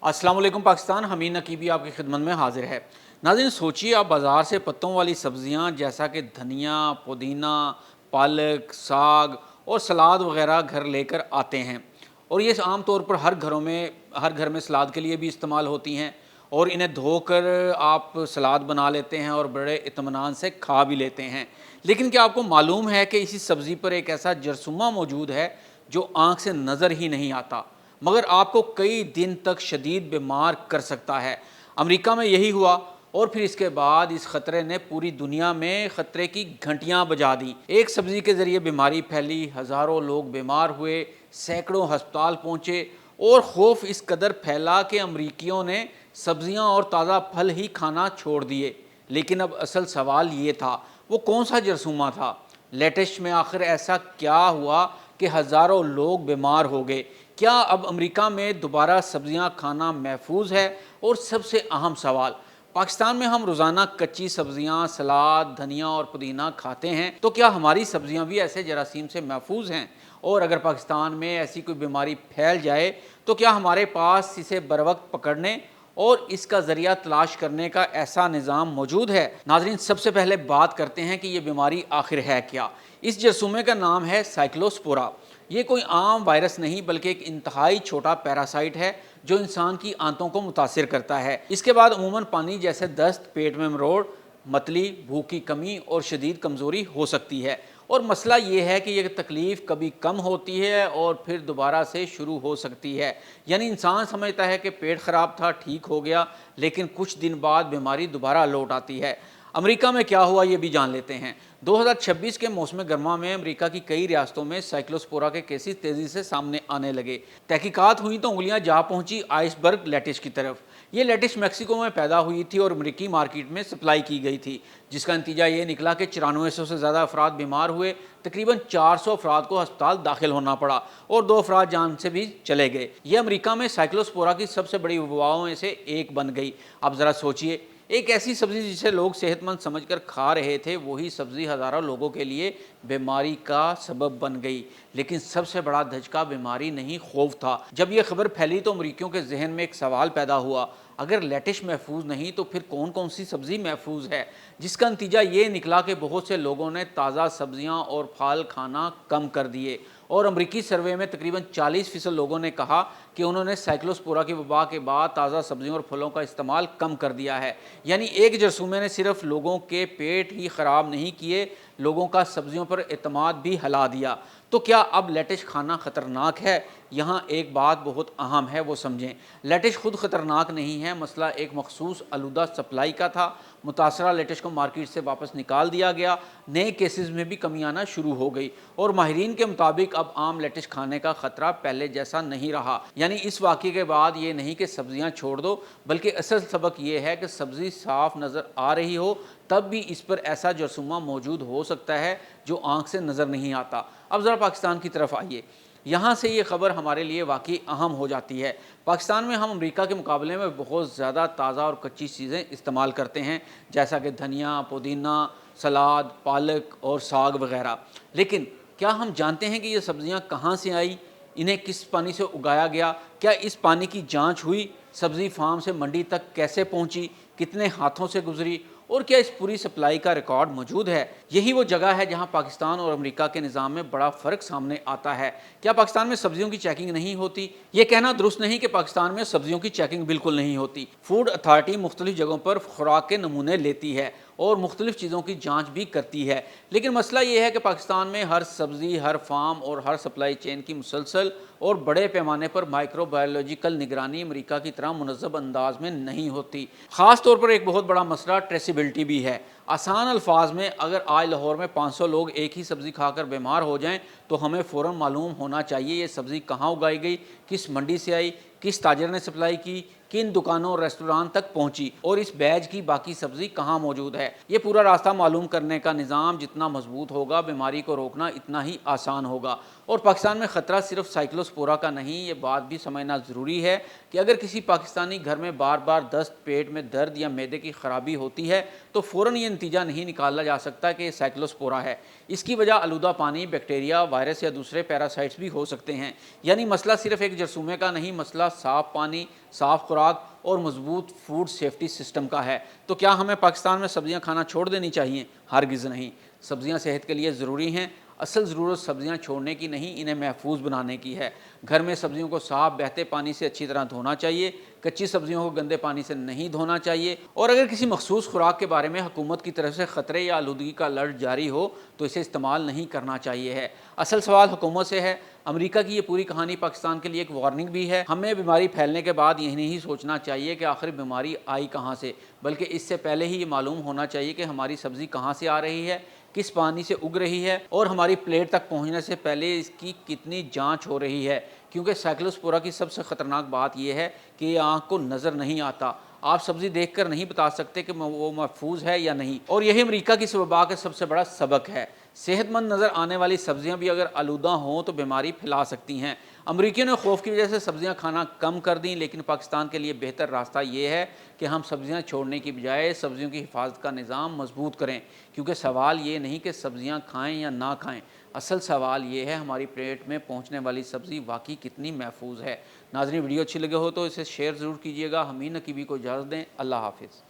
अस्सलाम वालेकुम पाकिस्तान। हमीद नकीबी आपकी खिदमत में हाजिर है। नाज़रीन, सोचिए आप बाज़ार से पत्तों वाली सब्ज़ियाँ जैसा कि धनिया, पुदीना, पालक, साग और सलाद वग़ैरह घर लेकर आते हैं, और ये आम तौर पर हर घर में सलाद के लिए भी इस्तेमाल होती हैं, और इन्हें धोकर आप सलाद बना लेते हैं और बड़े इत्मीनान से खा भी लेते हैं। लेकिन क्या आपको मालूम है कि इसी सब्ज़ी पर एक ऐसा जरसूमा मौजूद है जो आँख से नज़र ही नहीं आता, मगर आपको कई दिन तक शदीद बीमार कर सकता है। अमेरिका में यही हुआ, और फिर इसके बाद इस ख़तरे ने पूरी दुनिया में ख़तरे की घंटियां बजा दी। एक सब्ज़ी के ज़रिए बीमारी फैली, हज़ारों लोग बीमार हुए, सैकड़ों हस्पताल पहुँचे, और खौफ इस कदर फैला कि अमरीकियों ने सब्ज़ियाँ और ताज़ा फल ही खाना छोड़ दिए। लेकिन अब असल सवाल ये था, वो कौन सा जरसूमा था? लेटेश में आखिर ऐसा क्या हुआ कि हज़ारों लोग बीमार हो गए? क्या अब अमेरिका में दोबारा सब्जियां खाना महफूज है? और सबसे अहम सवाल, पाकिस्तान में हम रोज़ाना कच्ची सब्जियां, सलाद, धनिया और पुदीना खाते हैं, तो क्या हमारी सब्जियां भी ऐसे जरासीम से महफूज हैं? और अगर पाकिस्तान में ऐसी कोई बीमारी फैल जाए तो क्या हमारे पास इसे बर वक्त पकड़ने और इसका ज़रिया तलाश करने का ऐसा निज़ाम मौजूद है? नाज़रीन, सबसे पहले बात करते हैं कि ये बीमारी आखिर है क्या। इस जरसूमे का नाम है साइक्लोस्पोरा। ये कोई आम वायरस नहीं बल्कि एक इंतहाई छोटा पैरासाइट है जो इंसान की आंतों को मुतासिर करता है। इसके बाद अमूमन पानी जैसे दस्त, पेट में मरोड़, मतली, भूख की कमी और शदीद कमज़ोरी हो सकती है। और मसला ये है कि यह तकलीफ़ कभी कम होती है और फिर दोबारा से शुरू हो सकती है। यानी इंसान समझता है कि पेट ख़राब था, ठीक हो गया, लेकिन कुछ दिन बाद बीमारी दोबारा लौट आती है। अमेरिका में क्या हुआ ये भी जान लेते हैं। 2026 के मौसम गर्मा में अमेरिका की कई रियासतों में साइक्लोस्पोरा के केसेस तेज़ी से सामने आने लगे। तहकीकात हुई तो उंगलियां जा पहुंची आइसबर्ग लेटिश की तरफ। ये लेटिश मैक्सिको में पैदा हुई थी और अमेरिकी मार्केट में सप्लाई की गई थी, जिसका नतीजा ये निकला कि 9400 से ज़्यादा अफराद बीमार हुए, तकरीबन 400 अफराद को अस्पताल दाखिल होना पड़ा और 2 अफराद जान से भी चले गए। ये अमेरिका में साइक्लोस्पोरा की सबसे बड़ी वबाओं में से एक बन गई। अब ज़रा सोचिए, एक ऐसी सब्ज़ी जिसे लोग सेहतमंद समझकर खा रहे थे, वही सब्ज़ी हज़ारों लोगों के लिए बीमारी का सबब बन गई। लेकिन सबसे बड़ा धचका बीमारी नहीं, खौफ था। जब यह खबर फैली तो अमरीकियों के जहन में एक सवाल पैदा हुआ, अगर लेटिश महफूज नहीं तो फिर कौन कौन सी सब्ज़ी महफूज है? जिसका नतीजा ये निकला कि बहुत से लोगों ने ताज़ा सब्ज़ियाँ और फल खाना कम कर दिए, और अमरीकी सर्वे में तकरीबन 40% लोगों ने कहा कि उन्होंने साइक्लोस्पोरा की वबा के बाद ताज़ा सब्जियों और फलों का इस्तेमाल कम कर दिया है। यानी एक जरसूमे ने सिर्फ लोगों के पेट ही ख़राब नहीं किए, लोगों का सब्जियों पर एतमाद भी हिला दिया। तो क्या अब लेटिश खाना ख़तरनाक है? यहाँ एक बात बहुत अहम है, वो समझें। लेटिश खुद ख़तरनाक नहीं है, मसला एक मखसूस आलूदा सप्लाई का था। मुतासरा लेटिश को मार्केट से वापस निकाल दिया गया, नए केसेस में भी कमी आना शुरू हो गई, और माहिरीन के मुताबिक अब आम लेटिश खाने का ख़तरा पहले जैसा नहीं रहा। यानी इस वाक़े के बाद ये नहीं कि सब्ज़ियाँ छोड़ दो, बल्कि असल सबक ये है कि सब्ज़ी साफ़ नज़र आ रही हो तब भी इस पर ऐसा जरसूमा मौजूद हो सकता है जो आँख से नज़र नहीं आता। अब ज़रा पाकिस्तान की तरफ आइए। यहाँ से ये ख़बर हमारे लिए वाकई अहम हो जाती है। पाकिस्तान में हम अमेरिका के मुकाबले में बहुत ज़्यादा ताज़ा और कच्ची चीज़ें इस्तेमाल करते हैं, जैसा कि धनिया, पुदीना, सलाद, पालक और साग वग़ैरह। लेकिन क्या हम जानते हैं कि ये सब्ज़ियाँ कहाँ से आई? इन्हें किस पानी से उगाया गया? क्या इस पानी की जाँच हुई? सब्ज़ी फार्म से मंडी तक कैसे पहुँची? कितने हाथों से गुजरी? और क्या इस पूरी सप्लाई का रिकॉर्ड मौजूद है? यही वो जगह है जहां पाकिस्तान और अमेरिका के निज़ाम में बड़ा फ़र्क सामने आता है। क्या पाकिस्तान में सब्जियों की चेकिंग नहीं होती? ये कहना दुरुस्त नहीं कि पाकिस्तान में सब्जियों की चेकिंग बिल्कुल नहीं होती। फूड अथॉरिटी मुख्तलिफ जगहों पर खुराक के नमूने लेती है और मुख्तलिफ चीज़ों की जाँच भी करती है। लेकिन मसला ये है कि पाकिस्तान में हर सब्ज़ी, हर फार्म और हर सप्लाई चेन की मुसलसल और बड़े पैमाने पर माइक्रोबायोलॉजिकल निगरानी अमेरिका की तरह मुनज़्ज़म अंदाज में नहीं होती। ख़ास तौर पर एक बहुत बड़ा मसला ट्रेसिबिलिटी भी है। आसान अल्फाज में, अगर आज लाहौर में 500 लोग एक ही सब्ज़ी खाकर बीमार हो जाएं तो हमें फ़ौरन मालूम होना चाहिए ये सब्ज़ी कहाँ उगाई गई, किस मंडी से आई, किस ताजर ने सप्लाई की, किन दुकानों और रेस्टोरेंट तक पहुंची, और इस बैच की बाकी सब्ज़ी कहाँ मौजूद है। ये पूरा रास्ता मालूम करने का निज़ाम जितना मजबूत होगा, बीमारी को रोकना इतना ही आसान होगा। اور پاکستان میں خطرہ صرف سائکلوسپورا کا نہیں، یہ بات بھی سمجھنا ضروری ہے کہ اگر کسی پاکستانی گھر میں بار بار دست، پیٹ میں درد یا معدے کی خرابی ہوتی ہے تو فوراً یہ نتیجہ نہیں نکالا جا سکتا کہ یہ سائکلوسپورا ہے۔ اس کی وجہ آلودہ پانی، بیکٹیریا، وائرس یا دوسرے پیراسائٹس بھی ہو سکتے ہیں۔ یعنی مسئلہ صرف ایک جرثومے کا نہیں، مسئلہ صاف پانی، صاف خوراک اور مضبوط فوڈ سیفٹی سسٹم کا ہے۔ تو کیا ہمیں پاکستان میں سبزیاں کھانا چھوڑ دینی چاہیے؟ ہرگز نہیں۔ سبزیاں صحت کے لیے ضروری ہیں۔ اصل ضرورت سبزیاں چھوڑنے کی نہیں، انہیں محفوظ بنانے کی ہے۔ گھر میں سبزیوں کو صاف بہتے پانی سے اچھی طرح دھونا چاہیے، کچی سبزیوں کو گندے پانی سے نہیں دھونا چاہیے، اور اگر کسی مخصوص خوراک کے بارے میں حکومت کی طرف سے خطرے یا آلودگی کا الرٹ جاری ہو تو اسے استعمال نہیں کرنا چاہیے ہے۔ اصل سوال حکومت سے ہے۔ امریکہ کی یہ پوری کہانی پاکستان کے لیے ایک وارننگ بھی ہے۔ ہمیں بیماری پھیلنے کے بعد یہ نہیں سوچنا چاہیے کہ آخر بیماری آئی کہاں سے، بلکہ اس سے پہلے ہی یہ معلوم ہونا چاہیے کہ ہماری سبزی کہاں سے آ رہی ہے، کس پانی سے اگ رہی ہے، اور ہماری پلیٹ تک پہنچنے سے پہلے اس کی کتنی جانچ ہو رہی ہے، کیونکہ سائکلوسپورا کی سب سے خطرناک بات یہ ہے کہ یہ آنکھ کو نظر نہیں آتا۔ آپ سبزی دیکھ کر نہیں بتا سکتے کہ وہ محفوظ ہے یا نہیں، اور یہی امریکہ کی اس وبا کا سب سے بڑا سبق ہے۔ صحت مند نظر آنے والی سبزیاں بھی اگر آلودہ ہوں تو بیماری پھیلا سکتی ہیں۔ امریکیوں نے خوف کی وجہ سے سبزیاں کھانا کم کر دیں، لیکن پاکستان کے لیے بہتر راستہ یہ ہے کہ ہم سبزیاں چھوڑنے کی بجائے سبزیوں کی حفاظت کا نظام مضبوط کریں، کیونکہ سوال یہ نہیں کہ سبزیاں کھائیں یا نہ کھائیں، اصل سوال یہ ہے ہماری پلیٹ میں پہنچنے والی سبزی واقعی کتنی محفوظ ہے۔ ناظرین، ویڈیو اچھی لگے ہو تو اسے شیئر ضرور کیجیے گا۔ حمید نقیبی کو اجازت دیں۔ اللہ حافظ۔